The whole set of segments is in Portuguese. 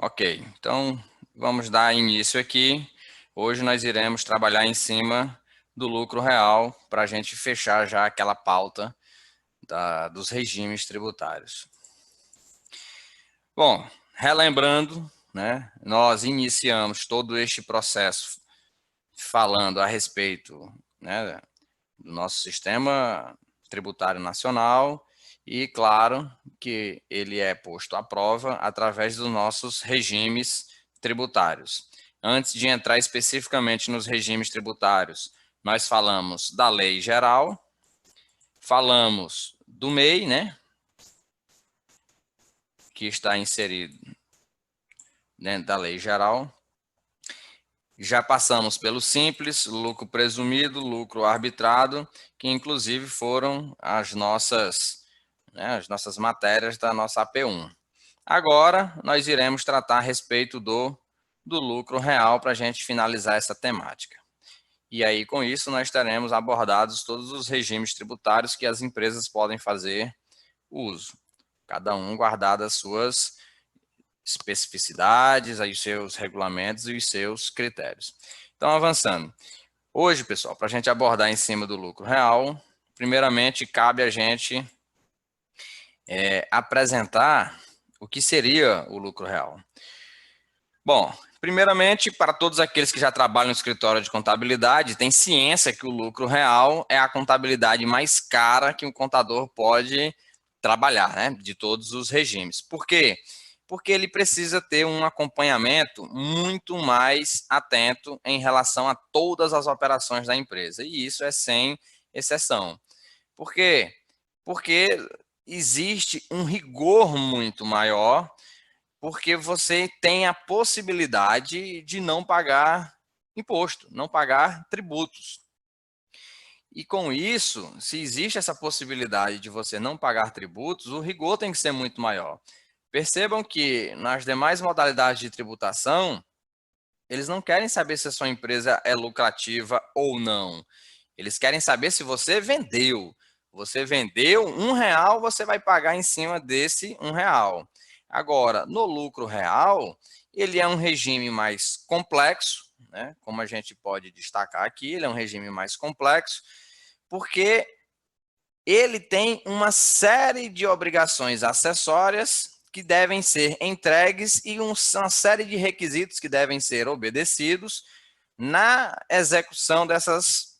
Ok, então vamos dar início aqui. Hoje nós iremos trabalhar em cima do lucro real para a gente fechar já aquela pauta dos regimes tributários. Bom, relembrando, né, nós iniciamos todo este processo falando a respeito, né, do nosso sistema tributário nacional e, claro, que ele é posto à prova através dos nossos regimes tributários. Antes de entrar especificamente nos regimes tributários, nós falamos da lei geral, falamos do MEI, né, que está inserido dentro da lei geral. Já passamos pelo simples, lucro presumido, lucro arbitrado, que inclusive foram as nossas matérias da nossa AP1. Agora, nós iremos tratar a respeito do lucro real para a gente finalizar essa temática. E aí, com isso, nós teremos abordados todos os regimes tributários que as empresas podem fazer uso, cada um guardado as suas especificidades, os seus regulamentos e os seus critérios. Então, avançando. Hoje, pessoal, para a gente abordar em cima do lucro real, primeiramente, cabe a gente apresentar o que seria o lucro real. Bom, primeiramente, para todos aqueles que já trabalham no escritório de contabilidade, tem ciência que o lucro real é a contabilidade mais cara que um contador pode trabalhar, né, de todos os regimes. Por quê? Porque ele precisa ter um acompanhamento muito mais atento em relação a todas as operações da empresa, e isso é sem exceção. Por quê? Porque existe um rigor muito maior, porque você tem a possibilidade de não pagar imposto, não pagar tributos. E com isso, se existe essa possibilidade de você não pagar tributos, o rigor tem que ser muito maior. Percebam que nas demais modalidades de tributação, eles não querem saber se a sua empresa é lucrativa ou não. Eles querem saber se você vendeu. Você vendeu R$ 1, você vai pagar em cima desse R$ 1. Agora, no lucro real, ele é um regime mais complexo, né? Como a gente pode destacar aqui, ele é um regime mais complexo, porque ele tem uma série de obrigações acessórias que devem ser entregues e uma série de requisitos que devem ser obedecidos na execução dessas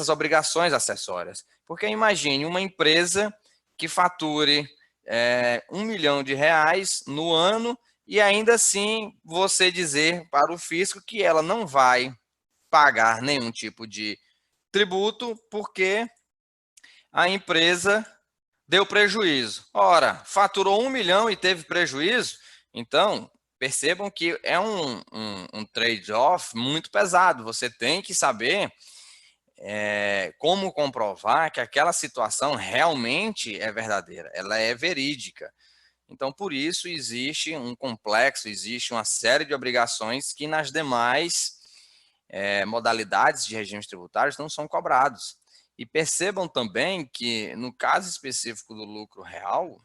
obrigações acessórias. Porque imagine uma empresa que fature R$ 1 milhão no ano e ainda assim você dizer para o fisco que ela não vai pagar nenhum tipo de tributo porque a empresa deu prejuízo. Ora, faturou 1 milhão e teve prejuízo, então percebam que é um trade-off muito pesado. Você tem que saber como comprovar que aquela situação realmente é verdadeira, ela é verídica. Então, por isso, existe um complexo, existe uma série de obrigações que nas demais modalidades de regimes tributários não são cobrados. E percebam também que, no caso específico do lucro real,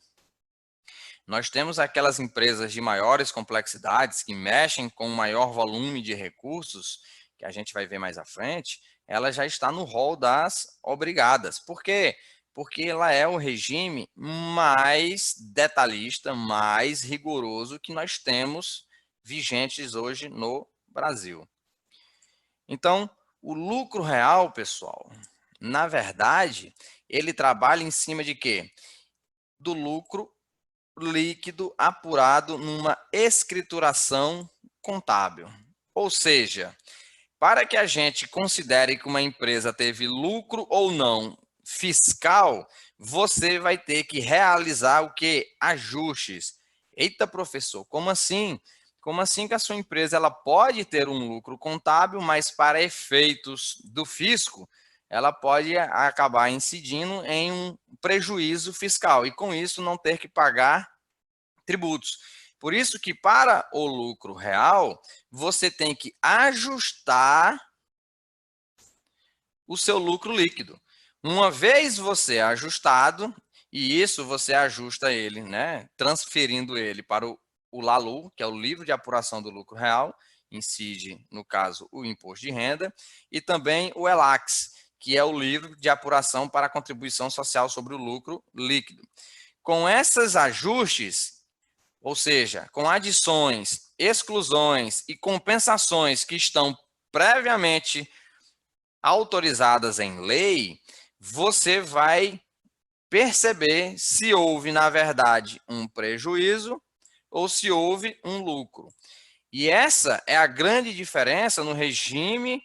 nós temos aquelas empresas de maiores complexidades que mexem com maior volume de recursos, que a gente vai ver mais à frente, ela já está no rol das obrigadas. Por quê? Porque ela é o regime mais detalhista, mais rigoroso que nós temos vigentes hoje no Brasil. Então, o lucro real, pessoal, na verdade, ele trabalha em cima de quê? Do lucro líquido apurado numa escrituração contábil. Ou seja, para que a gente considere que uma empresa teve lucro ou não fiscal, você vai ter que realizar o que? Ajustes. Eita, professor, como assim? Como assim que a sua empresa ela pode ter um lucro contábil, mas para efeitos do fisco, ela pode acabar incidindo em um prejuízo fiscal e com isso não ter que pagar tributos. Por isso que para o lucro real, você tem que ajustar o seu lucro líquido. Uma vez você ajustado, e isso você ajusta ele, né, transferindo ele para o o LALU, que é o livro de apuração do lucro real, incide, no caso, o imposto de renda, e também o ELAX, que é o livro de apuração para a contribuição social sobre o lucro líquido. Com esses ajustes, ou seja, com adições, exclusões e compensações que estão previamente autorizadas em lei, você vai perceber se houve, na verdade, um prejuízo ou se houve um lucro. E essa é a grande diferença no regime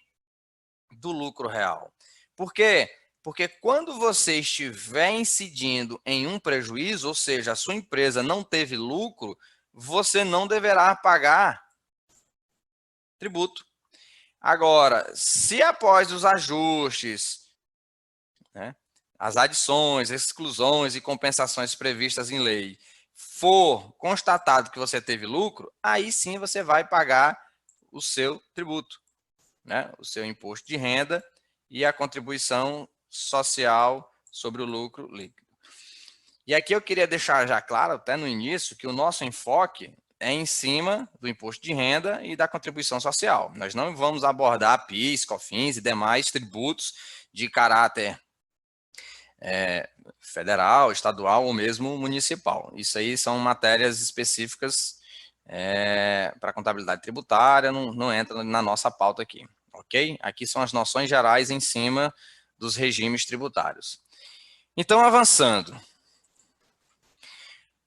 do lucro real. Por quê? Porque quando você estiver incidindo em um prejuízo, ou seja, a sua empresa não teve lucro, você não deverá pagar tributo. Agora, se após os ajustes, né, as adições, exclusões e compensações previstas em lei, for constatado que você teve lucro, aí sim você vai pagar o seu tributo, né, o seu imposto de renda e a contribuição social sobre o lucro líquido. E aqui eu queria deixar já claro, até no início, que o nosso enfoque é em cima do imposto de renda e da contribuição social. Nós não vamos abordar PIS, COFINS e demais tributos de caráter federal, estadual ou mesmo municipal. Isso aí são matérias específicas para contabilidade tributária, não entra na nossa pauta aqui, ok? Aqui são as noções gerais em cima dos regimes tributários. Então, avançando,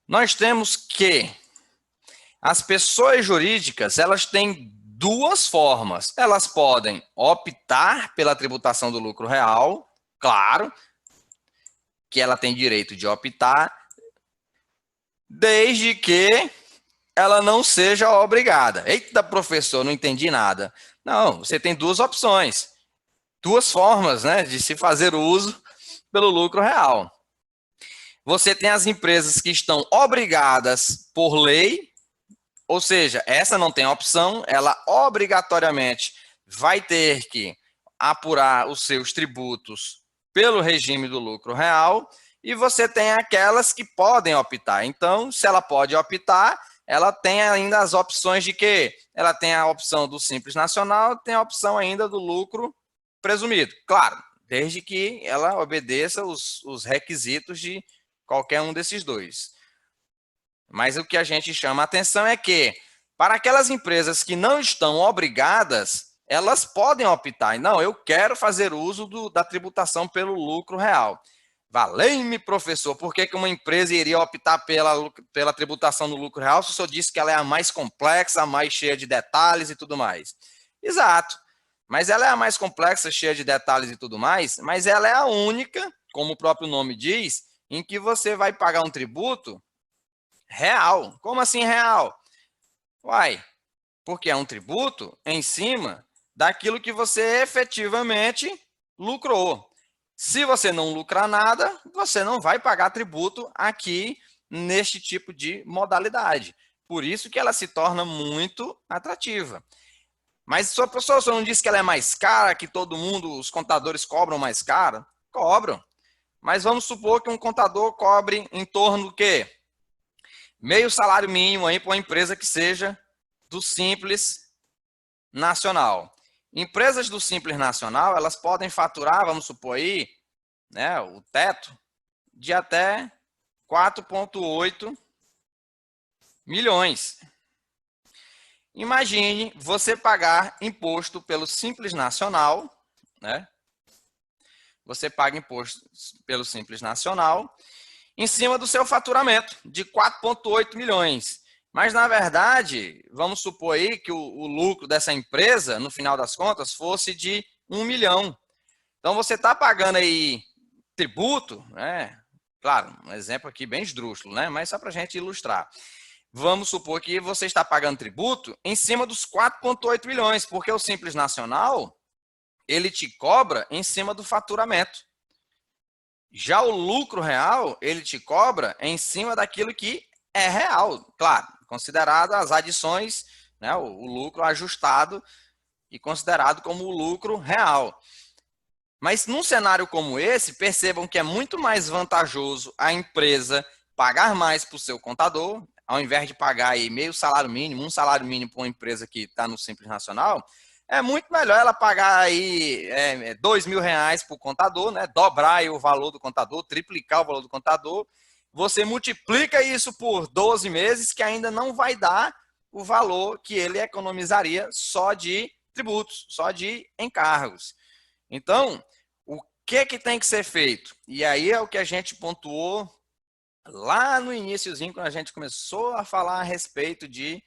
nós temos que as pessoas jurídicas, elas têm duas formas. Elas podem optar pela tributação do lucro real, claro, que ela tem direito de optar, desde que ela não seja obrigada. Eita, professor, não entendi nada. Não, você tem duas opções, duas formas, né, de se fazer uso pelo lucro real. Você tem as empresas que estão obrigadas por lei, ou seja, essa não tem opção, ela obrigatoriamente vai ter que apurar os seus tributos pelo regime do lucro real, e você tem aquelas que podem optar. Então, se ela pode optar, ela tem ainda as opções de quê? Ela tem a opção do Simples Nacional, tem a opção ainda do lucro presumido. Claro, desde que ela obedeça os requisitos de qualquer um desses dois. Mas o que a gente chama a atenção é que, para aquelas empresas que não estão obrigadas, elas podem optar. Não, eu quero fazer uso da tributação pelo lucro real. Valei-me, professor, por que uma empresa iria optar pela tributação no lucro real se o senhor disse que ela é a mais complexa, a mais cheia de detalhes e tudo mais? Exato. Mas ela é a mais complexa, cheia de detalhes e tudo mais, mas ela é a única, como o próprio nome diz, em que você vai pagar um tributo real. Como assim real? Uai, porque é um tributo em cima daquilo que você efetivamente lucrou. Se você não lucrar nada, você não vai pagar tributo aqui neste tipo de modalidade. Por isso que ela se torna muito atrativa. Mas, professor, o senhor não disse que ela é mais cara, que todo mundo, os contadores cobram mais caro? Cobram. Mas vamos supor que um contador cobre em torno do quê? Meio salário mínimo aí para uma empresa que seja do Simples Nacional. Empresas do Simples Nacional, elas podem faturar, vamos supor aí, né, o teto, de até 4,8 milhões. Imagine você pagar imposto pelo Simples Nacional, né? Você paga imposto pelo Simples Nacional em cima do seu faturamento de 4,8 milhões. Mas, na verdade, vamos supor aí que o lucro dessa empresa, no final das contas, fosse de 1 milhão. Então, você está pagando aí tributo, né? Claro, um exemplo aqui bem esdrúxulo, né? Mas só para a gente ilustrar. Vamos supor que você está pagando tributo em cima dos 4,8 milhões, porque o Simples Nacional, ele te cobra em cima do faturamento. Já o lucro real, ele te cobra em cima daquilo que é real. Claro, considerado as adições, né, o lucro ajustado e considerado como o lucro real. Mas num cenário como esse, percebam que é muito mais vantajoso a empresa pagar mais para o seu contador, ao invés de pagar aí meio salário mínimo, um salário mínimo para uma empresa que está no Simples Nacional, é muito melhor ela pagar aí R$ 2.000 para o contador, né? Dobrar aí o valor do contador, triplicar o valor do contador. Você multiplica isso por 12 meses, que ainda não vai dar o valor que ele economizaria só de tributos, só de encargos. Então, o que tem que ser feito? E aí é o que a gente pontuou lá no iniciozinho, quando a gente começou a falar a respeito de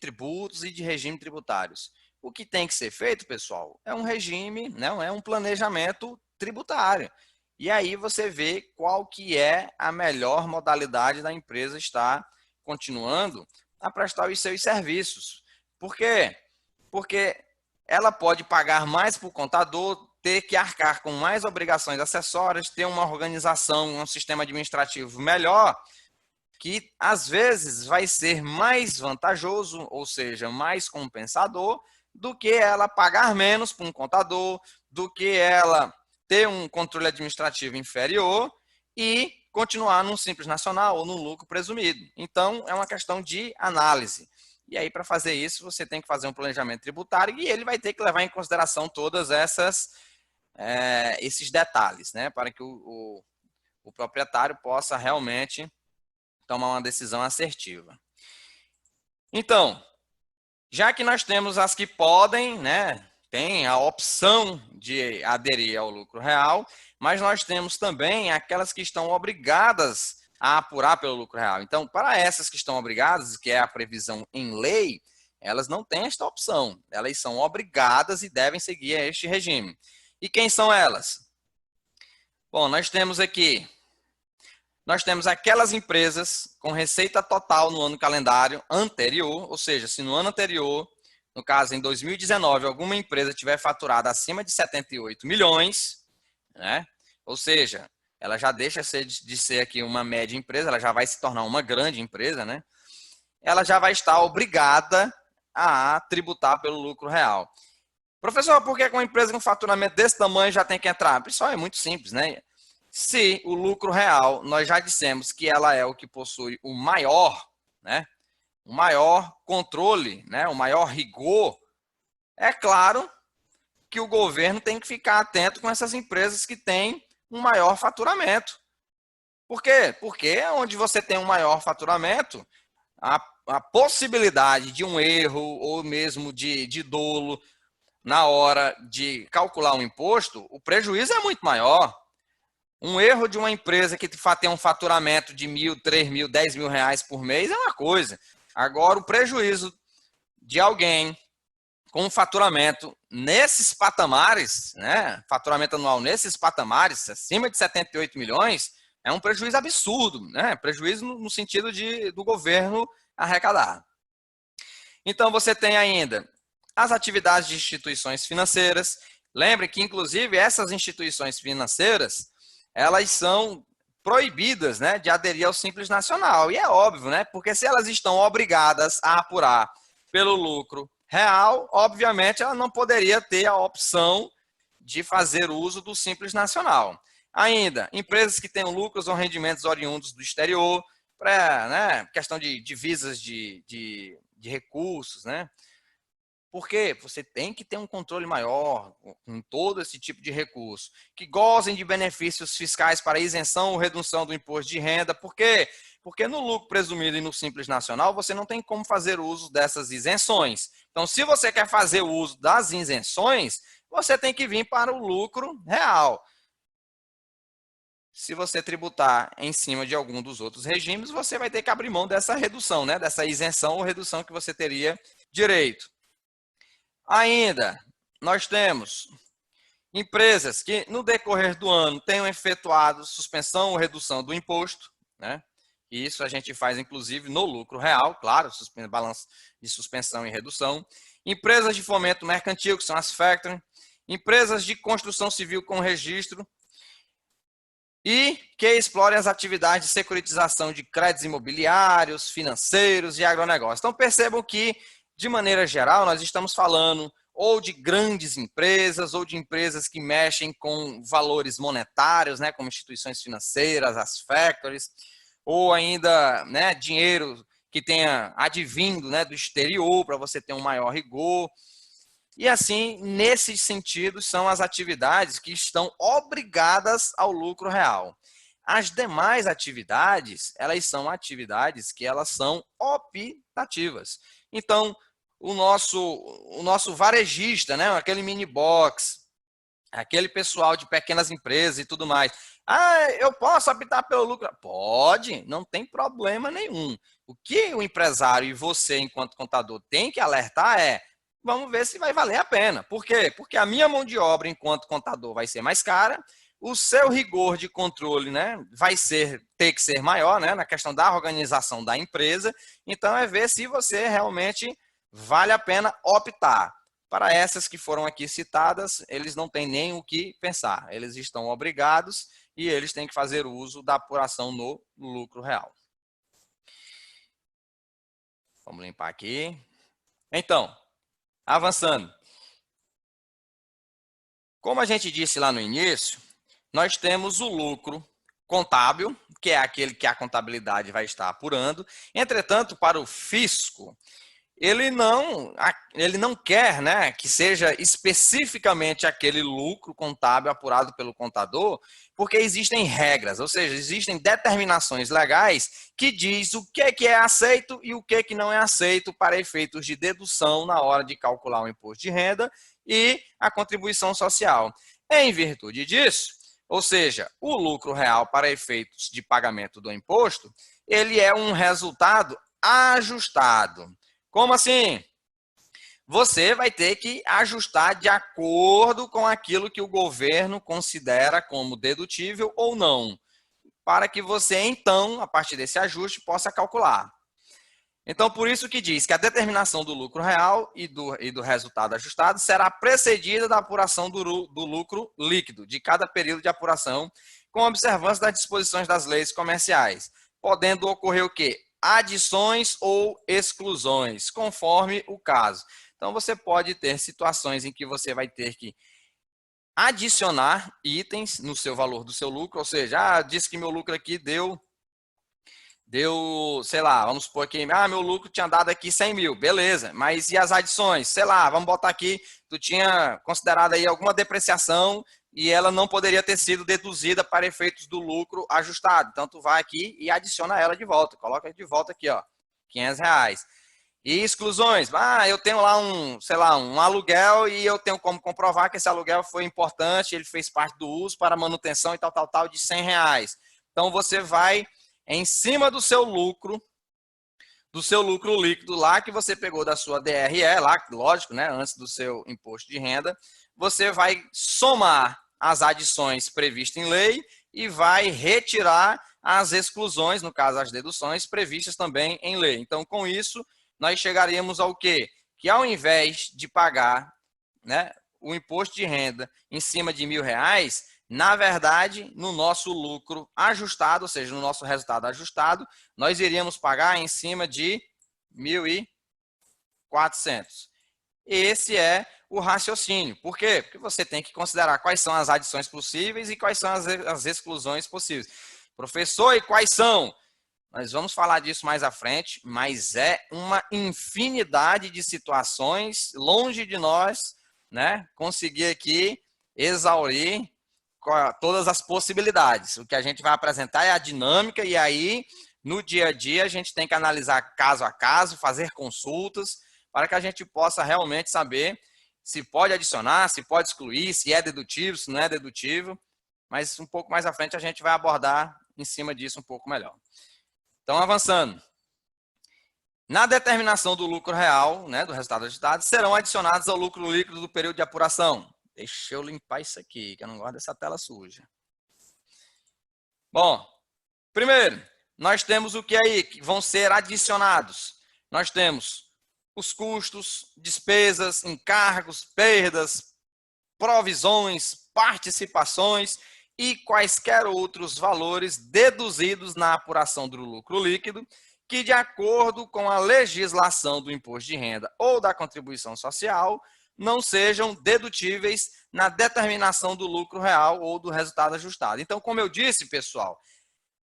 tributos e de regime tributários. O que tem que ser feito, pessoal, é um regime, não é um planejamento tributário. E aí você vê qual que é a melhor modalidade da empresa estar continuando a prestar os seus serviços. Por quê? Porque ela pode pagar mais para o contador, ter que arcar com mais obrigações acessórias, ter uma organização, um sistema administrativo melhor, que às vezes vai ser mais vantajoso, ou seja, mais compensador, do que ela pagar menos para um contador, do que ela ter um controle administrativo inferior e continuar num Simples Nacional ou no lucro presumido. Então, é uma questão de análise. E aí, para fazer isso, você tem que fazer um planejamento tributário e ele vai ter que levar em consideração todas esses detalhes, né, para que o proprietário possa realmente tomar uma decisão assertiva. Então, já que nós temos as que podem, né, tem a opção de aderir ao lucro real, mas nós temos também aquelas que estão obrigadas a apurar pelo lucro real. Então, para essas que estão obrigadas, que é a previsão em lei, elas não têm esta opção. Elas são obrigadas e devem seguir este regime. E quem são elas? Bom, nós temos aquelas empresas com receita total no ano calendário anterior, ou seja, se no ano anterior, no caso em 2019, alguma empresa tiver faturado acima de 78 milhões, né? Ou seja, ela já deixa de ser aqui uma média empresa, ela já vai se tornar uma grande empresa, né? Ela já vai estar obrigada a tributar pelo lucro real. Professor, por que uma empresa com faturamento desse tamanho já tem que entrar? Pessoal, é muito simples, né? Se o lucro real, nós já dissemos que ela é o que possui o maior, né? O maior controle, né? O maior rigor, é claro que o governo tem que ficar atento com essas empresas que têm um maior faturamento. Por quê? Porque onde você tem um maior faturamento, a possibilidade de um erro ou mesmo de dolo na hora de calcular um imposto, o prejuízo é muito maior. Um erro de uma empresa que tem um faturamento de R$ 1.000, R$ 3.000, R$ 10.000 por mês é uma coisa. Agora, o prejuízo de alguém com faturamento nesses patamares, né, faturamento anual nesses patamares, acima de 78 milhões, é um prejuízo absurdo, né? Prejuízo no sentido do governo arrecadar. Então, você tem ainda as atividades de instituições financeiras. Lembre que, inclusive, essas instituições financeiras, elas são proibidas, né, de aderir ao Simples Nacional. E é óbvio, né? Porque se elas estão obrigadas a apurar pelo lucro real, obviamente ela não poderia ter a opção de fazer uso do Simples Nacional. Ainda, empresas que tenham lucros ou rendimentos oriundos do exterior, para, né, questão de divisas de recursos, né? Porque você tem que ter um controle maior com todo esse tipo de recurso, que gozem de benefícios fiscais para isenção ou redução do imposto de renda. Por quê? Porque no lucro presumido e no Simples Nacional, você não tem como fazer uso dessas isenções. Então, se você quer fazer uso das isenções, você tem que vir para o lucro real. Se você tributar em cima de algum dos outros regimes, você vai ter que abrir mão dessa redução, né? Dessa isenção ou redução que você teria direito. Ainda, nós temos empresas que, no decorrer do ano, tenham efetuado suspensão ou redução do imposto, né? E isso a gente faz, inclusive, no lucro real, claro, balanço de suspensão e redução. Empresas de fomento mercantil, que são as factoring. Empresas de construção civil com registro. E que explorem as atividades de securitização de créditos imobiliários, financeiros e agronegócio. Então, percebam que, de maneira geral, nós estamos falando ou de grandes empresas, ou de empresas que mexem com valores monetários, né, como instituições financeiras, as factories, ou ainda, né, dinheiro que tenha advindo, né, do exterior, para você ter um maior rigor. E assim, nesse sentido, são as atividades que estão obrigadas ao lucro real. As demais atividades, elas são atividades que elas são optativas. Então, o nosso varejista, né, aquele mini box, aquele pessoal de pequenas empresas e tudo mais. Ah, eu posso optar pelo lucro? Pode, não tem problema nenhum. O que o empresário e você, enquanto contador, tem que alertar é: vamos ver se vai valer a pena. Por quê? Porque a minha mão de obra, enquanto contador, vai ser mais cara, o seu rigor de controle, né, vai ter que ser maior, né, na questão da organização da empresa. Então, é ver se você realmente vale a pena optar. Para essas que foram aqui citadas, eles não têm nem o que pensar. Eles estão obrigados e eles têm que fazer uso da apuração no lucro real. Vamos limpar aqui. Então, avançando. Como a gente disse lá no início, nós temos o lucro contábil, que é aquele que a contabilidade vai estar apurando. Entretanto, para o fisco, ele não quer, né, que seja especificamente aquele lucro contábil apurado pelo contador, porque existem regras, ou seja, existem determinações legais que diz o que é aceito e o que não é aceito para efeitos de dedução na hora de calcular o imposto de renda e a contribuição social. Em virtude disso, ou seja, o lucro real para efeitos de pagamento do imposto, ele é um resultado ajustado. Como assim? Você vai ter que ajustar de acordo com aquilo que o governo considera como dedutível ou não, para que você, então, a partir desse ajuste, possa calcular. Então, por isso que diz que a determinação do lucro real e do resultado ajustado será precedida da apuração do lucro líquido, de cada período de apuração, com observância das disposições das leis comerciais, podendo ocorrer o quê? Adições ou exclusões, conforme o caso. Então, você pode ter situações em que você vai ter que adicionar itens no seu valor do seu lucro, ou seja, disse que meu lucro aqui deu, sei lá, vamos supor que meu lucro tinha dado aqui 100 mil, beleza, mas e as adições? Sei lá, vamos botar aqui, tu tinha considerado aí alguma depreciação e ela não poderia ter sido deduzida para efeitos do lucro ajustado. Então, tu vai aqui e adiciona ela de volta. Coloca de volta aqui, ó, R$ 500. E exclusões. Eu tenho lá sei lá, um aluguel e eu tenho como comprovar que esse aluguel foi importante, ele fez parte do uso para manutenção e tal, de R$ 100. Então, você vai em cima do seu lucro líquido lá que você pegou da sua DRE, lá, lógico, né, antes do seu imposto de renda, você vai somar as adições previstas em lei e vai retirar as exclusões, no caso as deduções, previstas também em lei. Então, com isso, nós chegaríamos ao quê? Que ao invés de pagar, né, o imposto de renda em cima de R$ 1.000, na verdade, no nosso lucro ajustado, ou seja, no nosso resultado ajustado, nós iríamos pagar em cima de 1.400. Esse é o raciocínio. Por quê? Porque você tem que considerar quais são as adições possíveis e quais são as exclusões possíveis. Professor, e quais são? Nós vamos falar disso mais à frente, mas é uma infinidade de situações, longe de nós, né, conseguir aqui exaurir todas as possibilidades. O que a gente vai apresentar é a dinâmica e aí, no dia a dia, a gente tem que analisar caso a caso, fazer consultas, para que a gente possa realmente saber se pode adicionar, se pode excluir, se é dedutível, se não é dedutível, mas um pouco mais à frente a gente vai abordar em cima disso um pouco melhor. Então, avançando. Na determinação do lucro real, né, do resultado ajustado, serão adicionados ao lucro líquido do período de apuração. Deixa eu limpar isso aqui, que eu não gosto dessa tela suja. Bom, primeiro, nós temos o que aí que vão ser adicionados. Nós temos os custos, despesas, encargos, perdas, provisões, participações e quaisquer outros valores deduzidos na apuração do lucro líquido que, de acordo com a legislação do imposto de renda ou da contribuição social, não sejam dedutíveis na determinação do lucro real ou do resultado ajustado. Então, como eu disse, pessoal,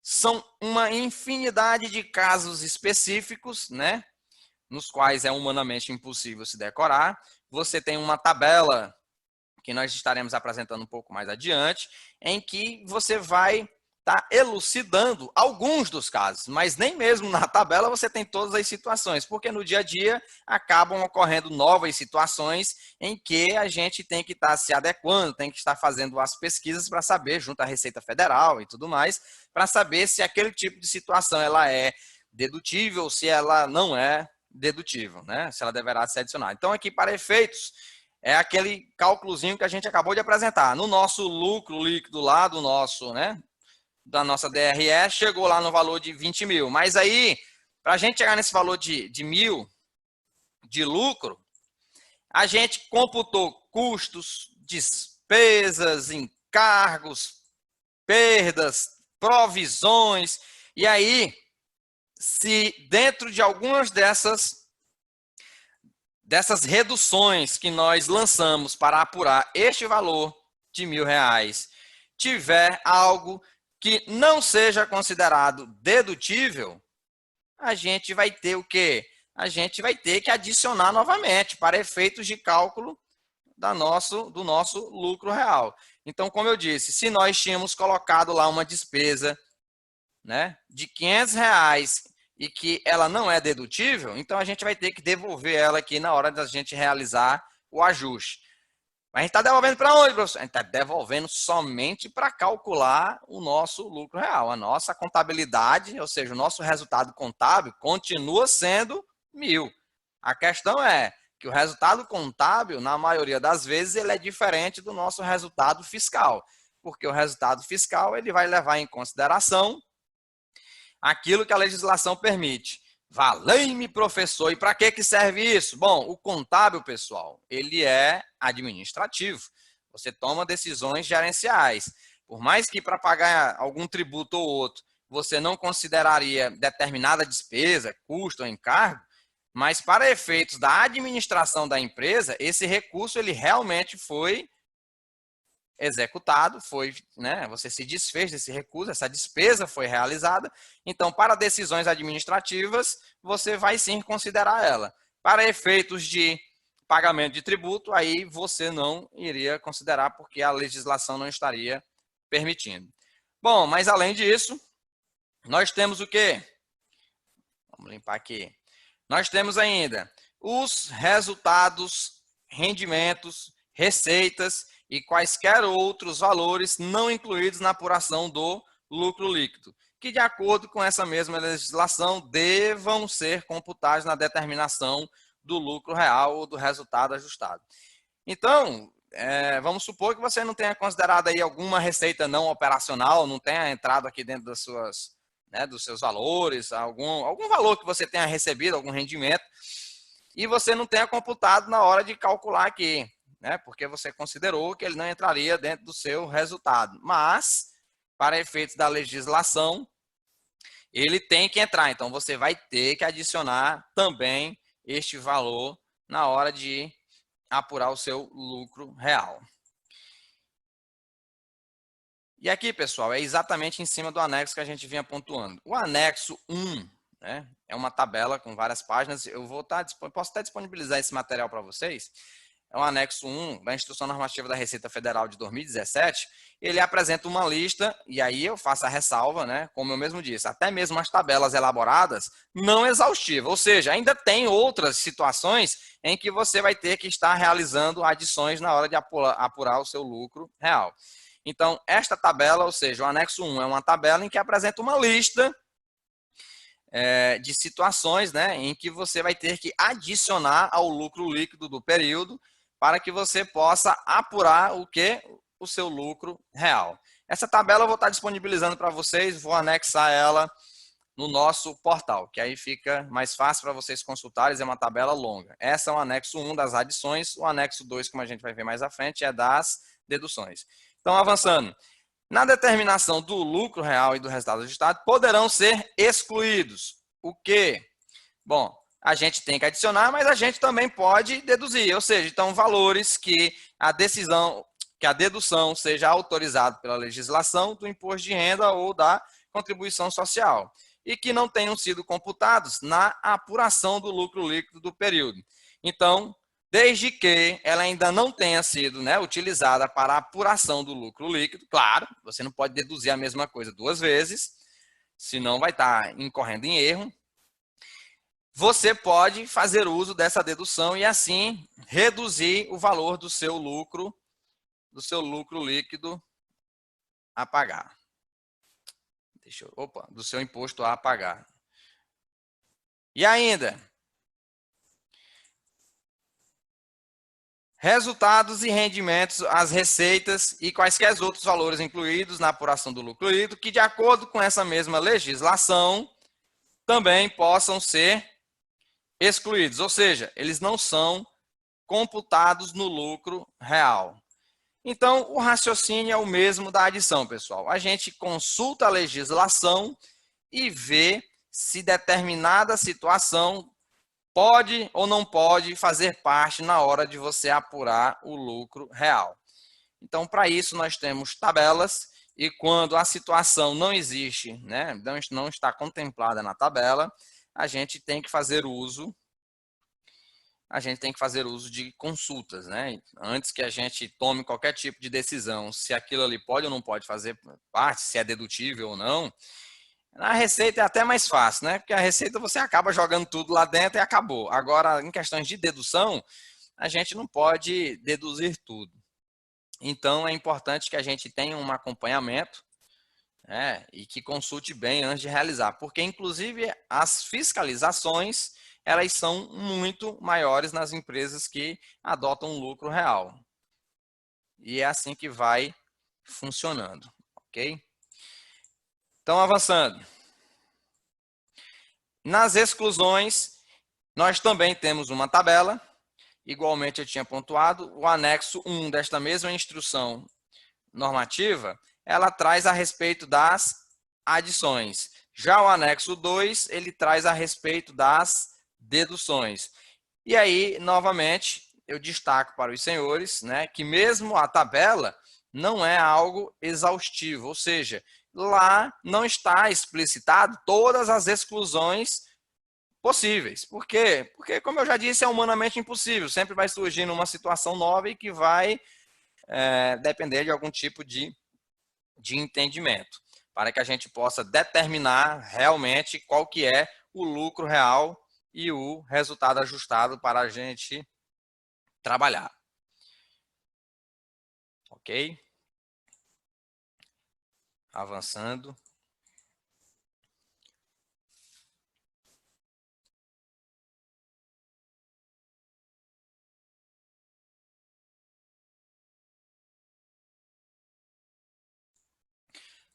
são uma infinidade de casos específicos, né? Nos quais é humanamente impossível se decorar. Você tem uma tabela que nós estaremos apresentando um pouco mais adiante, em que você vai estar elucidando alguns dos casos, mas nem mesmo na tabela você tem todas as situações, porque no dia a dia acabam ocorrendo novas situações em que a gente tem que estar se adequando, tem que estar fazendo as pesquisas para saber, junto à Receita Federal e tudo mais, para saber se aquele tipo de situação ela é dedutível ou se ela não é dedutível, né? Se ela deverá ser adicionada. Então, aqui, para efeitos, é aquele cálculozinho que a gente acabou de apresentar. No nosso lucro líquido lá do nosso, né, da nossa DRE, chegou lá no valor de 20 mil. Mas aí, para a gente chegar nesse valor de 1.000 de lucro, a gente computou custos, despesas, encargos, perdas, provisões. E aí, se dentro de algumas dessas reduções que nós lançamos para apurar este valor de R$ 1.000, tiver algo que não seja considerado dedutível, a gente vai ter o quê? A gente vai ter que adicionar novamente para efeitos de cálculo do nosso lucro real. Então, como eu disse, se nós tínhamos colocado lá uma despesa, né, de R$ 500 e que ela não é dedutível, então a gente vai ter que devolver ela aqui na hora da gente realizar o ajuste. Mas a gente está devolvendo para onde, professor? A gente está devolvendo somente para calcular o nosso lucro real. A nossa contabilidade, ou seja, o nosso resultado contábil continua sendo 1.000. A questão é que o resultado contábil, na maioria das vezes, ele é diferente do nosso resultado fiscal. Porque o resultado fiscal ele vai levar em consideração aquilo que a legislação permite. Valei-me, professor. E para que serve isso? Bom, o contábil, pessoal, ele é administrativo. Você toma decisões gerenciais. Por mais que para pagar algum tributo ou outro, você não consideraria determinada despesa, custo ou encargo, mas para efeitos da administração da empresa, esse recurso ele realmente foi executado, né, você se desfez desse recurso, essa despesa foi realizada. Então, para decisões administrativas, você vai sim considerar ela. Para efeitos de pagamento de tributo, aí você não iria considerar, porque a legislação não estaria permitindo. Bom, mas além disso, nós temos o quê? Vamos limpar aqui. Nós temos ainda os resultados, rendimentos, receitas e quaisquer outros valores não incluídos na apuração do lucro líquido, que de acordo com essa mesma legislação devam ser computados na determinação do lucro real ou do resultado ajustado. Então, vamos supor que você não tenha considerado aí alguma receita não operacional, não tenha entrado aqui dentro das suas, né, dos seus valores, algum valor que você tenha recebido, algum rendimento, e você não tenha computado na hora de calcular aqui, né, porque você considerou que ele não entraria dentro do seu resultado. Mas, para efeitos da legislação, ele tem que entrar. Então, você vai ter que adicionar também este valor na hora de apurar o seu lucro real. E aqui, pessoal, é exatamente em cima do anexo que a gente vinha pontuando. O anexo 1, né, é uma tabela com várias páginas. Eu posso até disponibilizar esse material para vocês. É o anexo 1 da Instrução Normativa da Receita Federal de 2017. Ele apresenta uma lista, e aí eu faço a ressalva, né, como eu mesmo disse, até mesmo as tabelas elaboradas, não exaustiva. Ou seja, ainda tem outras situações em que você vai ter que estar realizando adições na hora de apurar o seu lucro real. Então, esta tabela, ou seja, o anexo 1 é uma tabela em que apresenta uma lista de situações, né, em que você vai ter que adicionar ao lucro líquido do período para que você possa apurar o que? O seu lucro real. Essa tabela eu vou estar disponibilizando para vocês, vou anexar ela no nosso portal, que aí fica mais fácil para vocês consultarem, é uma tabela longa. Essa é o anexo 1 das adições, o anexo 2, como a gente vai ver mais à frente, é das deduções. Então, avançando. Na determinação do lucro real e do resultado ajustado, poderão ser excluídos. O quê? Bom, a gente tem que adicionar, mas a gente também pode deduzir, ou seja, então valores que a dedução seja autorizada pela legislação do imposto de renda ou da contribuição social e que não tenham sido computados na apuração do lucro líquido do período. Então, desde que ela ainda não tenha sido, né, utilizada para a apuração do lucro líquido, claro, você não pode deduzir a mesma coisa duas vezes, senão vai estar incorrendo em erro. Você pode fazer uso dessa dedução e assim reduzir o valor do seu lucro líquido a pagar. Do seu imposto a pagar. E ainda, resultados e rendimentos, as receitas e quaisquer outros valores incluídos na apuração do lucro líquido que, de acordo com essa mesma legislação, também possam ser excluídos, ou seja, eles não são computados no lucro real. Então, o raciocínio é o mesmo da adição, pessoal. A gente consulta a legislação e vê se determinada situação pode ou não pode fazer parte na hora de você apurar o lucro real. Então, para isso, nós temos tabelas e quando a situação não existe, né, não está contemplada na tabela, a gente tem que fazer uso de consultas, né? Antes que a gente tome qualquer tipo de decisão, se aquilo ali pode ou não pode fazer parte, se é dedutível ou não. Na receita é até mais fácil, né? Porque a receita você acaba jogando tudo lá dentro e acabou. Agora, em questões de dedução, a gente não pode deduzir tudo. Então, é importante que a gente tenha um acompanhamento, né, e que consulte bem antes de realizar, porque, inclusive, as fiscalizações elas são muito maiores nas empresas que adotam um lucro real. E é assim que vai funcionando, ok? Então, avançando. Nas exclusões, nós também temos uma tabela. Igualmente, eu tinha pontuado, o anexo 1 desta mesma instrução normativa, ela traz a respeito das adições. Já o anexo 2, ele traz a respeito das deduções. E aí, novamente, eu destaco para os senhores, né, que mesmo a tabela não é algo exaustivo, ou seja, lá não está explicitado todas as exclusões possíveis. Por quê? Porque, como eu já disse, é humanamente impossível. Sempre vai surgir uma situação nova e que vai depender de algum tipo de entendimento, para que a gente possa determinar realmente qual que é o lucro real e o resultado ajustado para a gente trabalhar. Ok? Avançando.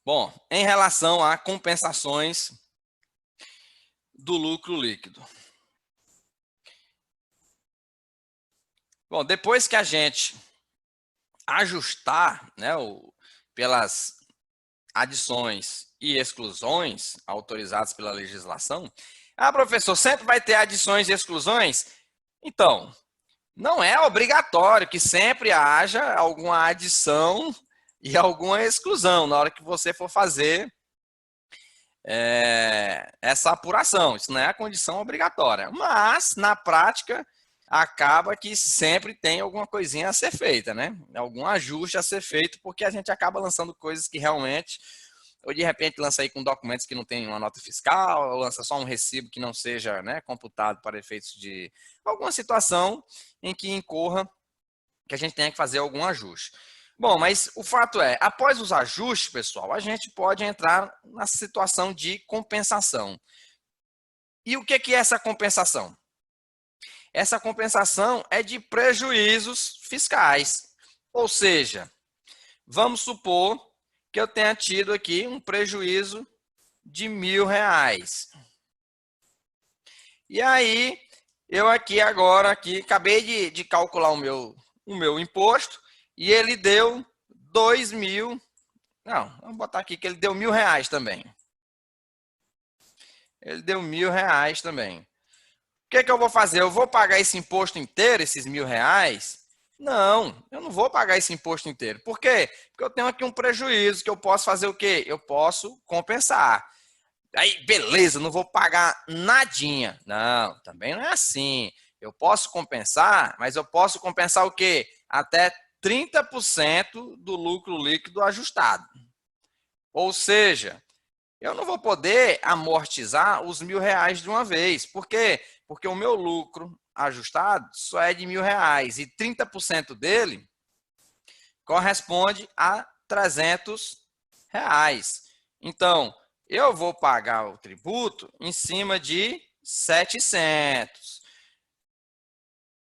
Bom, em relação a compensações do lucro líquido. Bom, depois que a gente ajustar, né, pelas adições e exclusões autorizadas pela legislação, professor, sempre vai ter adições e exclusões? Então, não é obrigatório que sempre haja alguma adição e alguma exclusão na hora que você for fazer essa apuração. Isso não é a condição obrigatória. Mas, na prática, acaba que sempre tem alguma coisinha a ser feita, né? Algum ajuste a ser feito, porque a gente acaba lançando coisas que realmente, ou de repente lança aí com documentos que não tem uma nota fiscal, ou lança só um recibo que não seja, né, computado para efeitos de alguma situação em que incorra que a gente tenha que fazer algum ajuste. Bom, mas o fato é, após os ajustes, pessoal, a gente pode entrar na situação de compensação. E o que é essa compensação? Essa compensação é de prejuízos fiscais. Ou seja, vamos supor que eu tenha tido aqui um prejuízo de R$1.000. E aí, eu acabei de calcular o meu imposto e ele deu 2.000. Não, vamos botar aqui que ele deu R$1.000 também. Ele deu R$1.000 também. O que eu vou fazer? Eu vou pagar esse imposto inteiro, esses R$1.000, Não, eu não vou pagar esse imposto inteiro. Por quê? Porque eu tenho aqui um prejuízo que eu posso fazer o quê? Eu posso compensar. Aí, beleza, não vou pagar nadinha. Não, também não é assim. Eu posso compensar, mas eu posso compensar o quê? Até 30% do lucro líquido ajustado. Ou seja, eu não vou poder amortizar os R$ 1.000 de uma vez. Por quê? Porque o meu lucro ajustado só é de R$ 1.000 e 30% dele corresponde a R$ 300. Então, eu vou pagar o tributo em cima de 700.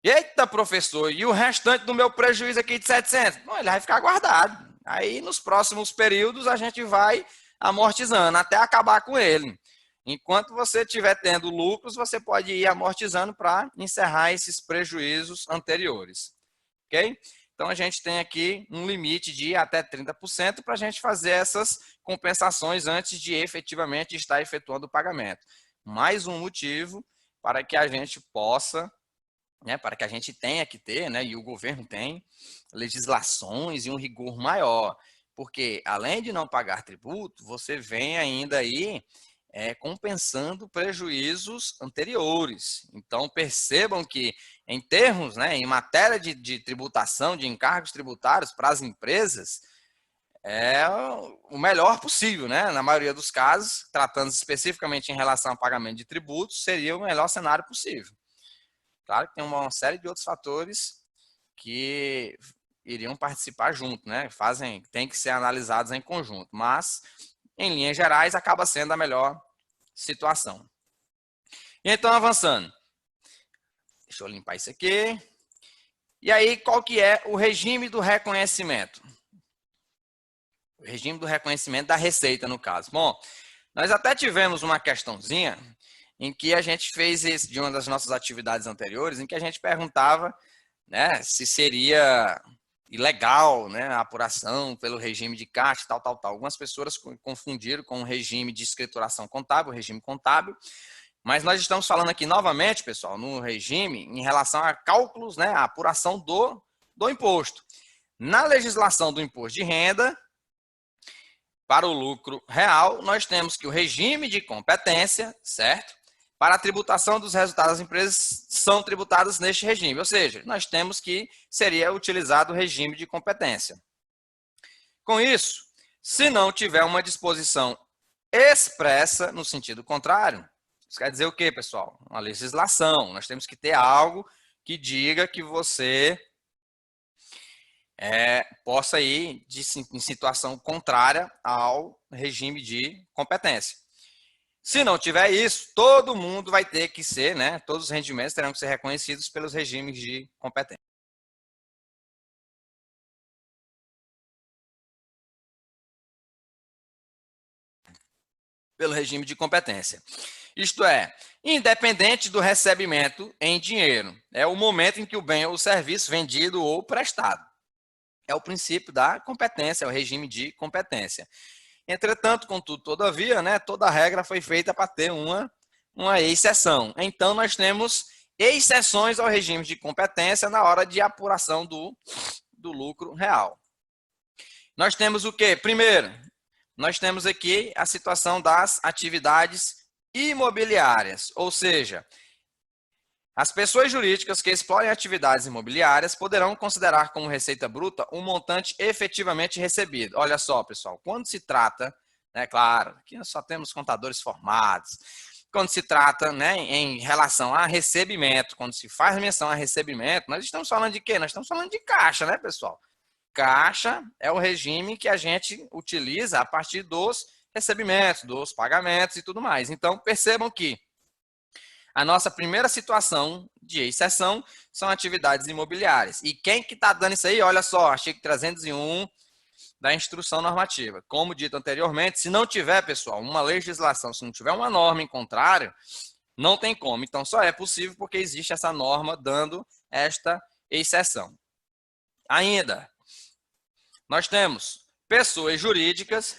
Eita, professor, e o restante do meu prejuízo aqui de 700? Não, ele vai ficar guardado. Aí, nos próximos períodos, a gente vai amortizando até acabar com ele. Enquanto você estiver tendo lucros, você pode ir amortizando para encerrar esses prejuízos anteriores. Ok? Então, a gente tem aqui um limite de até 30% para a gente fazer essas compensações antes de efetivamente estar efetuando o pagamento. Mais um motivo para que a gente possa, para que a gente tenha que ter, e o governo tem, legislações e um rigor maior. Porque, além de não pagar tributo, você vem ainda aí compensando prejuízos anteriores. Então, percebam que, em termos, em matéria de tributação, de encargos tributários para as empresas, é o melhor possível, Na maioria dos casos, tratando especificamente em relação ao pagamento de tributos, seria o melhor cenário possível. Claro que tem uma série de outros fatores que iriam participar junto, tem que ser analisados em conjunto, mas, em linhas gerais, acaba sendo a melhor situação. E então, avançando. Deixa eu limpar isso aqui. E aí, qual que é o regime do reconhecimento? O regime do reconhecimento da receita, no caso. Bom, nós até tivemos uma questãozinha em que a gente fez isso de uma das nossas atividades anteriores, em que a gente perguntava, se seria ilegal, a apuração pelo regime de caixa, tal. Algumas pessoas confundiram com o regime de escrituração contábil, o regime contábil, mas nós estamos falando aqui novamente, pessoal, no regime em relação a cálculos, a apuração do imposto. Na legislação do imposto de renda, para o lucro real, nós temos que o regime de competência, certo? Para a tributação dos resultados das empresas são tributadas neste regime, ou seja, nós temos que seria utilizado o regime de competência. Com isso, se não tiver uma disposição expressa no sentido contrário, isso quer dizer o quê, pessoal? Uma legislação. Nós temos que ter algo que diga que você possa ir em situação contrária ao regime de competência. Se não tiver isso, todo mundo vai ter que ser, todos os rendimentos terão que ser reconhecidos pelos regimes de competência. Pelo regime de competência. Isto é, independente do recebimento em dinheiro. É o momento em que o bem ou o serviço vendido ou prestado. É o princípio da competência, é o regime de competência. Entretanto, contudo, todavia, toda regra foi feita para ter uma exceção. Então, nós temos exceções ao regime de competência na hora de apuração do lucro real. Nós temos o quê? Primeiro, nós temos aqui a situação das atividades imobiliárias, ou seja, as pessoas jurídicas que explorem atividades imobiliárias poderão considerar como receita bruta um montante efetivamente recebido. Olha só, pessoal, quando se trata, claro, aqui nós só temos contadores formados, quando se trata, em relação a recebimento, quando se faz menção a recebimento, nós estamos falando de quê? Nós estamos falando de caixa, pessoal? Caixa é o regime que a gente utiliza a partir dos recebimentos, dos pagamentos e tudo mais. Então, percebam que a nossa primeira situação de exceção são atividades imobiliárias. E quem que está dando isso aí? Olha só, artigo 301 da Instrução Normativa. Como dito anteriormente, se não tiver, pessoal, uma legislação, se não tiver uma norma em contrário, não tem como. Então, só é possível porque existe essa norma dando esta exceção. Ainda, nós temos pessoas jurídicas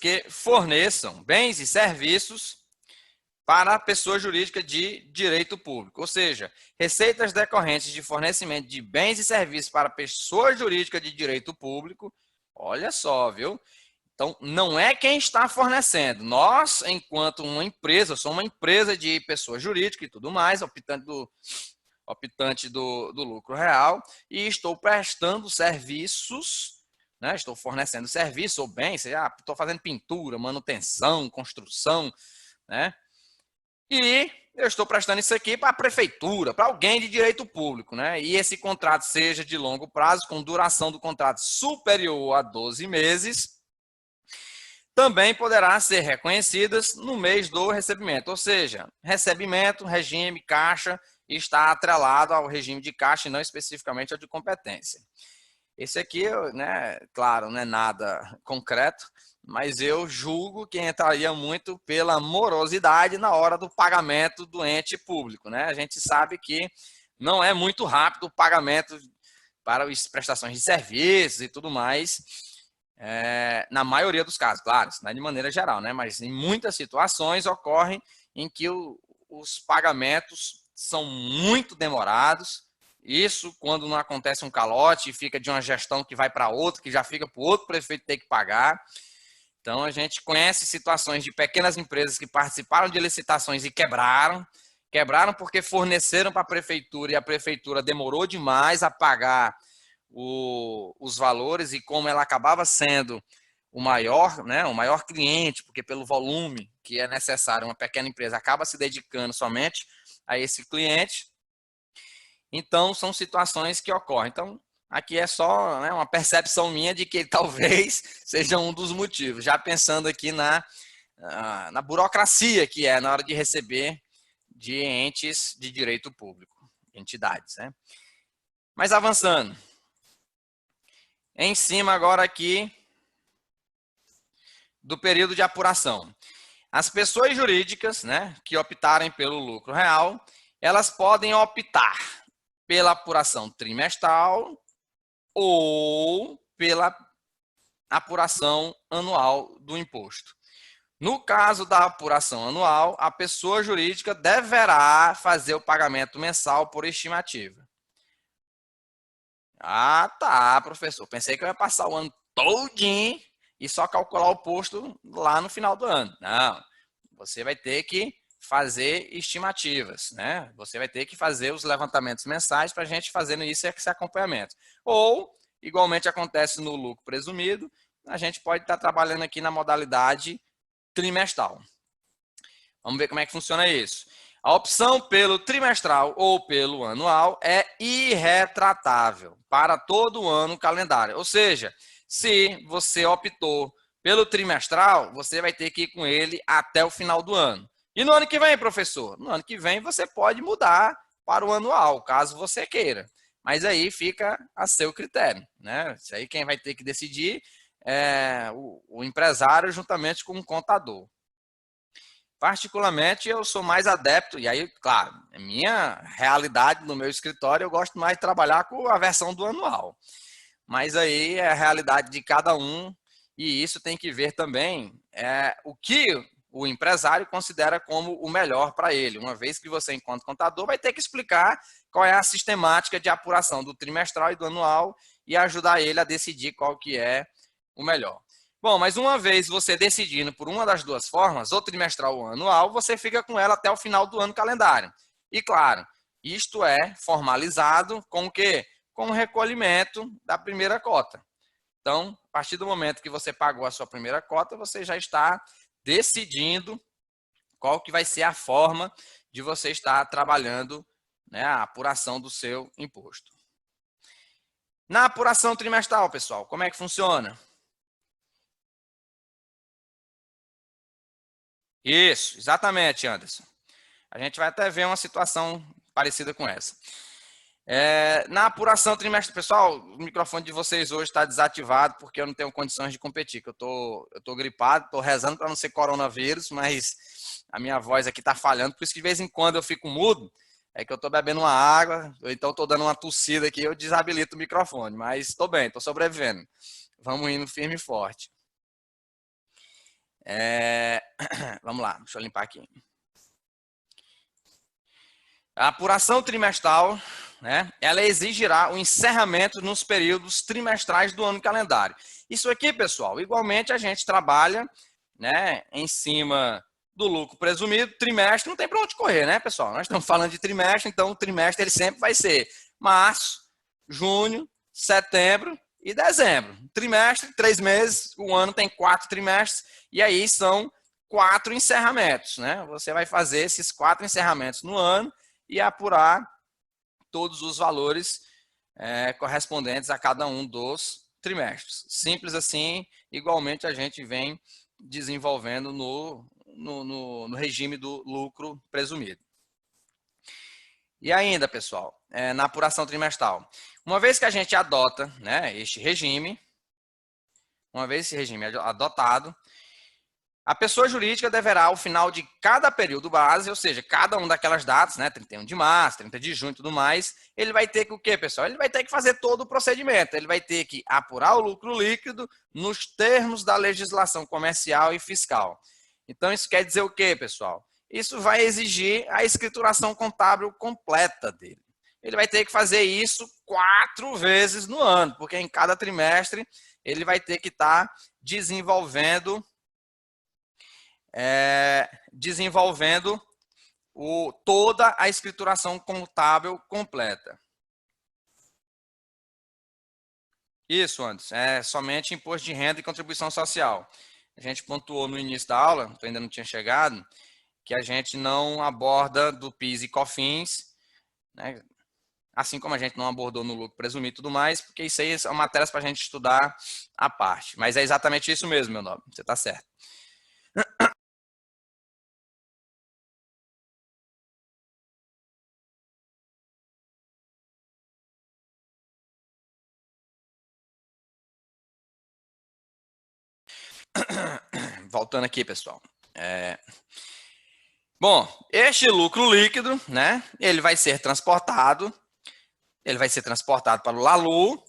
que forneçam bens e serviços para a pessoa jurídica de direito público, ou seja, receitas decorrentes de fornecimento de bens e serviços para pessoa jurídica de direito público. Olha só, viu? Então, não é quem está fornecendo. Nós, enquanto uma empresa, somos uma empresa de pessoa jurídica e tudo mais, optante do lucro real, e estou prestando serviços, né? Estou fornecendo serviço ou bem, estou fazendo pintura, manutenção, construção, né? E eu estou prestando isso aqui para a prefeitura, para alguém de direito público, né? E esse contrato seja de longo prazo, com duração do contrato superior a 12 meses, também poderá ser reconhecidas no mês do recebimento. Ou seja, recebimento, regime, caixa, está atrelado ao regime de caixa e não especificamente ao de competência. Esse aqui, né, claro, não é nada concreto, mas eu julgo que entraria muito pela morosidade na hora do pagamento do ente público, né? A gente sabe que não é muito rápido o pagamento para as prestações de serviços e tudo mais, na maioria dos casos, claro, isso não é de maneira geral, né? Mas em muitas situações ocorrem em que os pagamentos são muito demorados. Isso quando não acontece um calote e fica de uma gestão que vai para outra, que já fica para o outro prefeito ter que pagar. Então, a gente conhece situações de pequenas empresas que participaram de licitações e quebraram. Quebraram porque forneceram para a prefeitura e a prefeitura demorou demais a pagar os valores, e como ela acabava sendo o maior, né, o maior cliente, porque pelo volume que é necessário, uma pequena empresa acaba se dedicando somente a esse cliente. Então, são situações que ocorrem. Então, aqui é só, né, uma percepção minha de que talvez seja um dos motivos, já pensando aqui na burocracia que é na hora de receber de entes de direito público, entidades, né? Mas avançando. Em cima agora aqui do período de apuração. As pessoas jurídicas, né, que optarem pelo lucro real, elas podem optar pela apuração trimestral ou pela apuração anual do imposto. No caso da apuração anual, a pessoa jurídica deverá fazer o pagamento mensal por estimativa. Ah, tá, professor. Pensei que eu ia passar o ano todinho e só calcular o posto lá no final do ano. Não, você vai ter que fazer estimativas, né? Você vai ter que fazer os levantamentos mensais para a gente fazendo isso, esse acompanhamento. Ou, igualmente acontece no lucro presumido, a gente pode estar trabalhando aqui na modalidade trimestral. Vamos ver como é que funciona isso. A opção pelo trimestral ou pelo anual é irretratável para todo o ano calendário. Ou seja, se você optou pelo trimestral, você vai ter que ir com ele até o final do ano. E no ano que vem, professor? No ano que vem você pode mudar para o anual, caso você queira. Mas aí fica a seu critério, né? Isso aí quem vai ter que decidir é o empresário juntamente com o contador. Particularmente, eu sou mais adepto, e aí, claro, é minha realidade no meu escritório, eu gosto mais de trabalhar com a versão do anual. Mas aí é a realidade de cada um, e isso tem que ver também o que o empresário considera como o melhor para ele. Uma vez que você, enquanto contador, vai ter que explicar qual é a sistemática de apuração do trimestral e do anual e ajudar ele a decidir qual que é o melhor. Bom, mas uma vez você decidindo por uma das duas formas, ou trimestral ou anual, você fica com ela até o final do ano calendário. E claro, isto é formalizado com o quê? Com o recolhimento da primeira cota. Então, a partir do momento que você pagou a sua primeira cota, você já está decidindo qual que vai ser a forma de você estar trabalhando, né, a apuração do seu imposto. Na apuração trimestral, pessoal, como é que funciona? Isso, exatamente, Anderson. A gente vai até ver uma situação parecida com essa. Na apuração trimestral, pessoal, o microfone de vocês hoje está desativado porque eu não tenho condições de competir. Eu tô gripado, estou rezando para não ser coronavírus, mas a minha voz aqui está falhando, por isso que de vez em quando eu fico mudo, é que eu estou bebendo uma água, ou então estou dando uma tossida aqui, eu desabilito o microfone, mas estou bem, estou sobrevivendo. Vamos indo firme e forte. Vamos lá, deixa eu limpar aqui. A apuração trimestral, né, ela exigirá o encerramento nos períodos trimestrais do ano calendário. Isso aqui, pessoal, igualmente a gente trabalha, né, em cima do lucro presumido. Trimestre não tem para onde correr, né, pessoal? Nós estamos falando de trimestre, então o trimestre ele sempre vai ser março, junho, setembro e dezembro. Trimestre, 3 meses, o ano tem 4 trimestres, e aí são 4 encerramentos, né? Você vai fazer esses 4 encerramentos no ano e apurar todos os valores correspondentes a cada um dos trimestres. Simples assim, igualmente a gente vem desenvolvendo no regime do lucro presumido. E ainda, pessoal, na apuração trimestral, uma vez que a gente adota, né, este regime, uma vez esse regime é adotado, a pessoa jurídica deverá, ao final de cada período base, ou seja, cada uma daquelas datas, né, 31 de março, 30 de junho e tudo mais, ele vai ter que o quê, pessoal? Ele vai ter que fazer todo o procedimento. Ele vai ter que apurar o lucro líquido nos termos da legislação comercial e fiscal. Então, isso quer dizer o quê, pessoal? Isso vai exigir a escrituração contábil completa dele. Ele vai ter que fazer isso 4 vezes no ano, porque em cada trimestre ele vai ter que estar desenvolvendo toda a escrituração contábil completa. Isso, Anderson, é somente imposto de renda e contribuição social. A gente pontuou no início da aula, que ainda não tinha chegado, que a gente não aborda do PIS e COFINS, né? Assim como a gente não abordou no lucro presumido e tudo mais, porque isso aí são matérias para a gente estudar à parte. Mas é exatamente isso mesmo, meu nobre, você está certo. Voltando aqui, pessoal. Bom, este lucro líquido, né? Ele vai ser transportado para o LALU,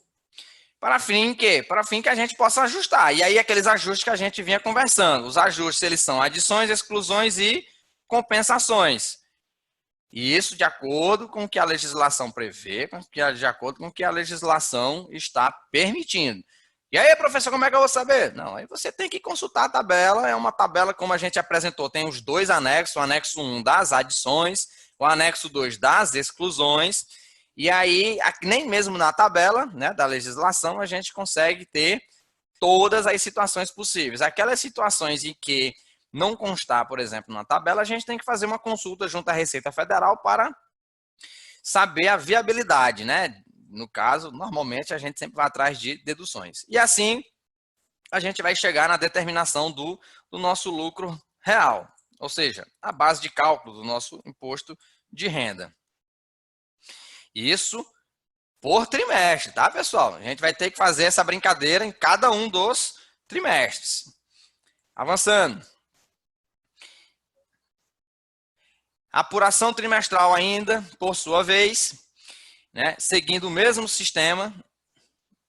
para fim que? Para fim que a gente possa ajustar. E aí aqueles ajustes que a gente vinha conversando. Os ajustes, eles são adições, exclusões e compensações. E isso de acordo com o que a legislação prevê, de acordo com o que a legislação está permitindo. E aí, professor, como é que eu vou saber? Não, aí você tem que consultar a tabela, é uma tabela como a gente apresentou, tem os 2 anexos, o anexo 1 das adições, o anexo 2 das exclusões, e aí, nem mesmo na tabela, né, da legislação, a gente consegue ter todas as situações possíveis. Aquelas situações em que não constar, por exemplo, na tabela, a gente tem que fazer uma consulta junto à Receita Federal para saber a viabilidade, né? No caso, normalmente a gente sempre vai atrás de deduções. E assim, a gente vai chegar na determinação do nosso lucro real, ou seja, a base de cálculo do nosso imposto de renda. Isso por trimestre, tá, pessoal? A gente vai ter que fazer essa brincadeira em cada um dos trimestres. Avançando. Apuração trimestral ainda, por sua vez, né, seguindo o mesmo sistema,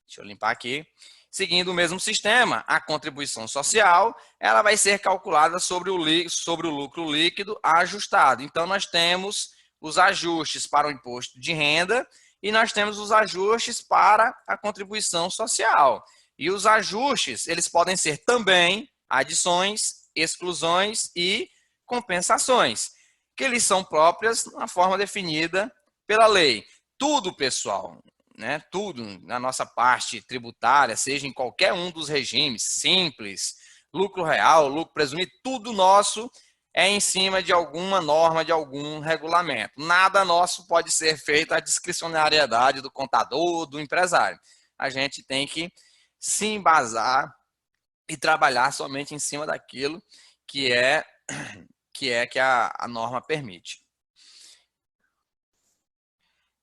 deixa eu limpar aqui, seguindo o mesmo sistema, a contribuição social, ela vai ser calculada sobre o lucro líquido ajustado. Então, nós temos os ajustes para o imposto de renda e nós temos os ajustes para a contribuição social. E os ajustes, eles podem ser também adições, exclusões e compensações, que eles são próprias na forma definida pela lei. Tudo, pessoal, né? Tudo na nossa parte tributária, seja em qualquer um dos regimes, simples, lucro real, lucro presumido, tudo nosso é em cima de alguma norma, de algum regulamento. Nada nosso pode ser feito à discricionariedade do contador, do empresário. A gente tem que se embasar e trabalhar somente em cima daquilo que a norma permite.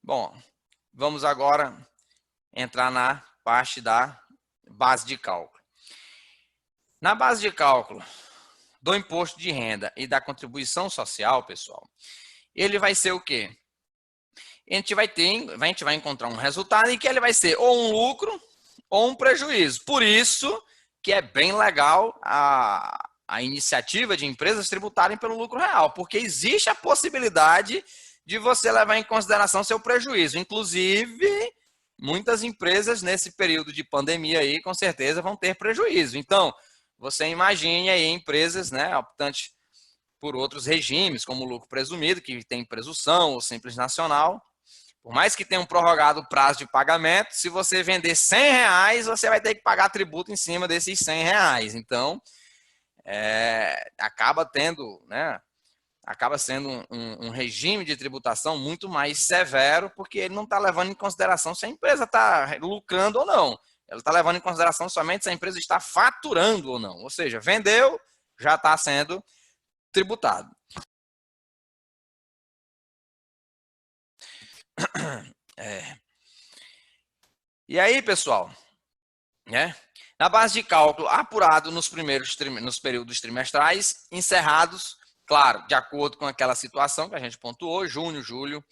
Bom, vamos agora entrar na parte da base de cálculo. Na base de cálculo do imposto de renda e da contribuição social, pessoal, ele vai ser o quê? A gente vai encontrar um resultado em que ele vai ser ou um lucro ou um prejuízo. Por isso que é bem legal a iniciativa de empresas tributarem pelo lucro real, porque existe a possibilidade de você levar em consideração seu prejuízo. Inclusive, muitas empresas nesse período de pandemia aí, com certeza, vão ter prejuízo. Então, você imagine aí empresas, né, optantes por outros regimes, como o lucro presumido, que tem presunção ou simples nacional. Por mais que tenha um prorrogado prazo de pagamento, se você vender R$100, você vai ter que pagar tributo em cima desses R$100. Então, acaba tendo, né, acaba sendo um regime de tributação muito mais severo, porque ele não está levando em consideração se a empresa está lucrando ou não. Ela está levando em consideração somente se a empresa está faturando ou não. Ou seja, vendeu, já está sendo tributado. E aí, pessoal, né? Na base de cálculo apurado nos períodos trimestrais encerrados, claro, de acordo com aquela situação que a gente pontuou, junho, julho,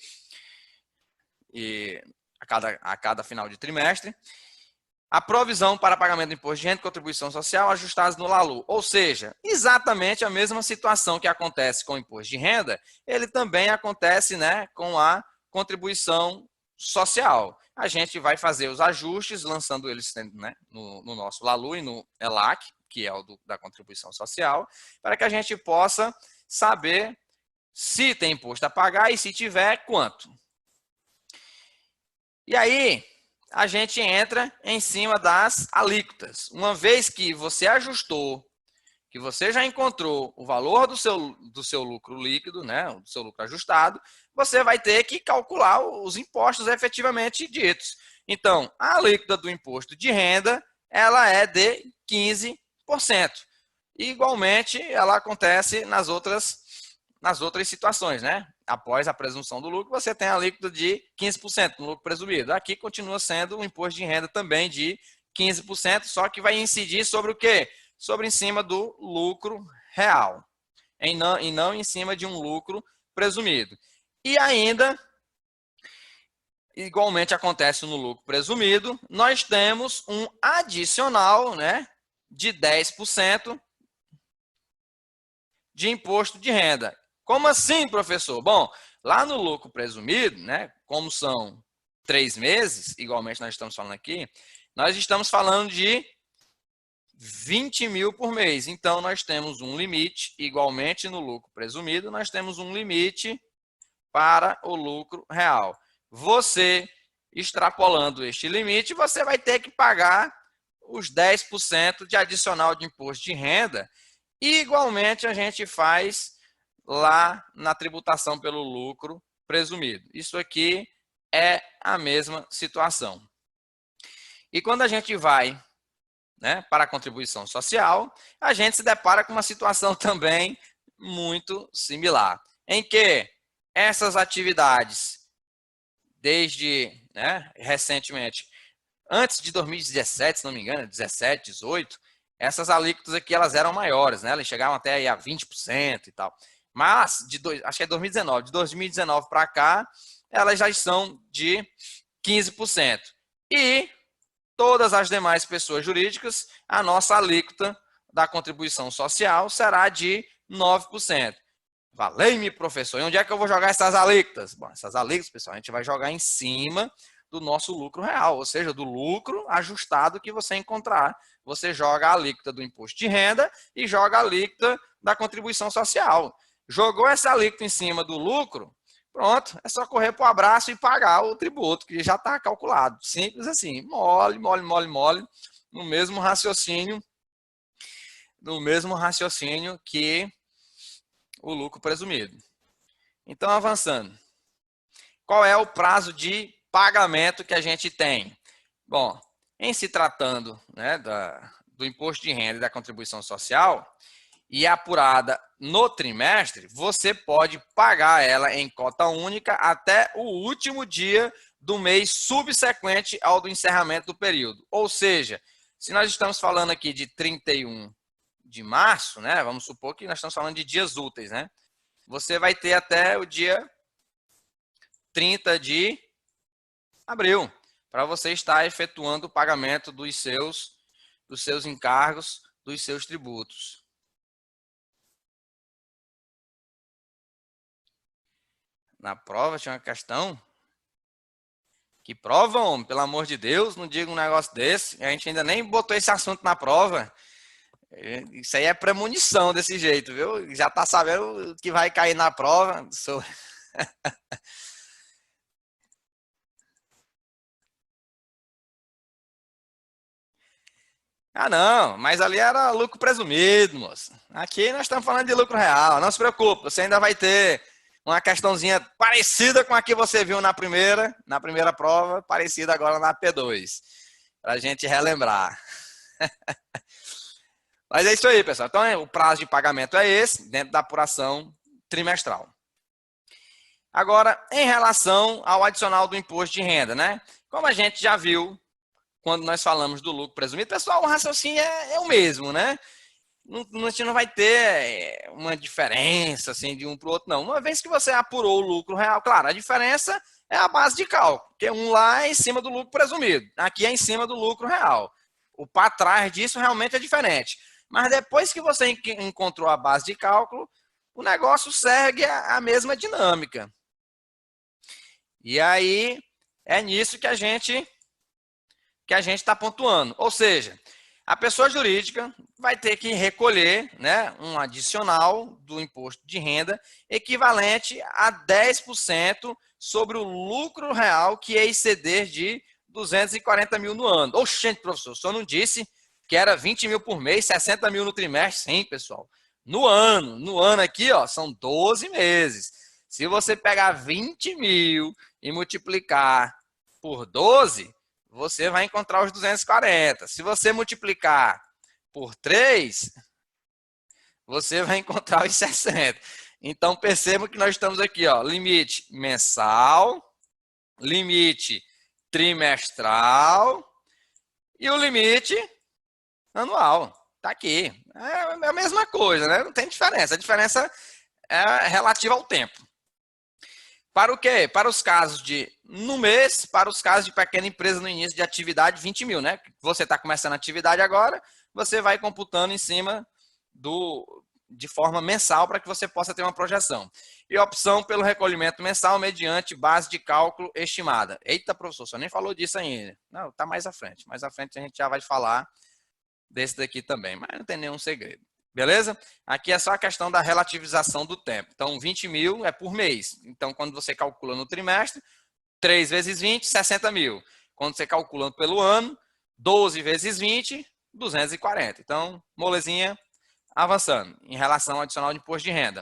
e a cada final de trimestre, a provisão para pagamento do imposto de renda e contribuição social ajustados no LALU. Ou seja, exatamente a mesma situação que acontece com o imposto de renda, ele também acontece, né, com a contribuição social. A gente vai fazer os ajustes, lançando eles, né, no nosso LALU e no ELAC, que é o da contribuição social, para que a gente possa saber se tem imposto a pagar e, se tiver, quanto. E aí, a gente entra em cima das alíquotas. Uma vez que você ajustou, que você já encontrou o valor do seu lucro líquido, né, do seu lucro ajustado, você vai ter que calcular os impostos efetivamente ditos. Então, a alíquota do imposto de renda, ela é de 15%. Igualmente, ela acontece nas outras situações, né? Após a presunção do lucro, você tem a alíquota de 15% no lucro presumido. Aqui continua sendo um imposto de renda também de 15%, só que vai incidir sobre o quê? Sobre em cima do lucro real, e não em cima de um lucro presumido. E ainda, igualmente acontece no lucro presumido, nós temos um adicional, né, de 10% de imposto de renda. Como assim, professor? Bom, lá no lucro presumido, né, como são 3 meses, igualmente nós estamos falando aqui, nós estamos falando de 20 mil por mês. Então, nós temos um limite, igualmente no lucro presumido, nós temos um limite para o lucro real. Você, extrapolando este limite, você vai ter que pagar os 10% de adicional de imposto de renda. E, igualmente, a gente faz lá na tributação pelo lucro presumido. Isso aqui é a mesma situação. E quando a gente vai, né, para a contribuição social, a gente se depara com uma situação também muito similar, em que essas atividades, desde, né, recentemente, antes de 2017, se não me engano, 17, 18, essas alíquotas aqui elas eram maiores, né? Elas chegavam até aí a 20% e tal. Mas, acho que é 2019, de 2019 para cá, elas já são de 15%. E todas as demais pessoas jurídicas, a nossa alíquota da contribuição social será de 9%. Valei-me, professor. E onde é que eu vou jogar essas alíquotas? Bom, essas alíquotas, pessoal, a gente vai jogar em cima do nosso lucro real, ou seja, do lucro ajustado que você encontrar. Você joga a alíquota do imposto de renda e joga a alíquota da contribuição social. Jogou essa alíquota em cima do lucro, pronto, é só correr para o abraço e pagar o tributo, que já está calculado. Simples assim, mole, mole, mole, mole, no mesmo raciocínio que o lucro presumido. Então, avançando. Qual é o prazo de pagamento que a gente tem? Bom, em se tratando, né, do imposto de renda e da contribuição social, e apurada no trimestre, você pode pagar ela em cota única até o último dia do mês subsequente ao do encerramento do período. Ou seja, se nós estamos falando aqui de 31 de março, né, vamos supor que nós estamos falando de dias úteis, né? Você vai ter até o dia 30 de abril para você estar efetuando o pagamento dos seus encargos, dos seus tributos. Na prova tinha uma questão. Que prova, homem? Pelo amor de Deus, não diga um negócio desse. A gente ainda nem botou esse assunto na prova. Isso aí é premonição desse jeito, viu? Já tá sabendo que vai cair na prova. Ah, não, mas ali era lucro presumido, moço. Aqui nós estamos falando de lucro real. Não se preocupe, você ainda vai ter uma questãozinha parecida com a que você viu na primeira prova, parecida agora na P2, para a gente relembrar. Mas é isso aí, pessoal. Então, o prazo de pagamento é esse, dentro da apuração trimestral. Agora, em relação ao adicional do imposto de renda, né? Como a gente já viu quando nós falamos do lucro presumido, pessoal, o raciocínio é o mesmo, né? A gente não vai ter uma diferença assim, de um para o outro, não. Uma vez que você apurou o lucro real, claro, a diferença é a base de cálculo, porque um lá é em cima do lucro presumido, aqui é em cima do lucro real. O para trás disso realmente é diferente. Mas depois que você encontrou a base de cálculo, o negócio segue a mesma dinâmica. E aí é nisso que a gente está pontuando. Ou seja, a pessoa jurídica vai ter que recolher, né, um adicional do imposto de renda equivalente a 10% sobre o lucro real que é exceder de 240 mil no ano. Oxente, professor, o senhor não disse que era 20 mil por mês, 60 mil no trimestre? Sim, pessoal. No ano aqui, ó, são 12 meses. Se você pegar 20 mil e multiplicar por 12, você vai encontrar os 240. Se você multiplicar por 3, você vai encontrar os 60. Então, percebam que nós estamos aqui, ó, limite mensal, limite trimestral e o limite anual. Está aqui. É a mesma coisa, né? Não tem diferença. A diferença é relativa ao tempo. Para o quê? Para os casos de no mês, para os casos de pequena empresa no início de atividade, 20 mil, né? Você está começando a atividade agora, você vai computando em cima de forma mensal para que você possa ter uma projeção. E opção pelo recolhimento mensal mediante base de cálculo estimada. Eita, professor, você nem falou disso ainda. Não, está mais à frente. Mais à frente a gente já vai falar desse daqui também, mas não tem nenhum segredo. Beleza? Aqui é só a questão da relativização do tempo. Então, 20 mil é por mês. Então, quando você calcula no trimestre, 3 vezes 20, 60 mil. Quando você calcula pelo ano, 12 vezes 20, 240. Então, molezinha avançando em relação ao adicional de imposto de renda.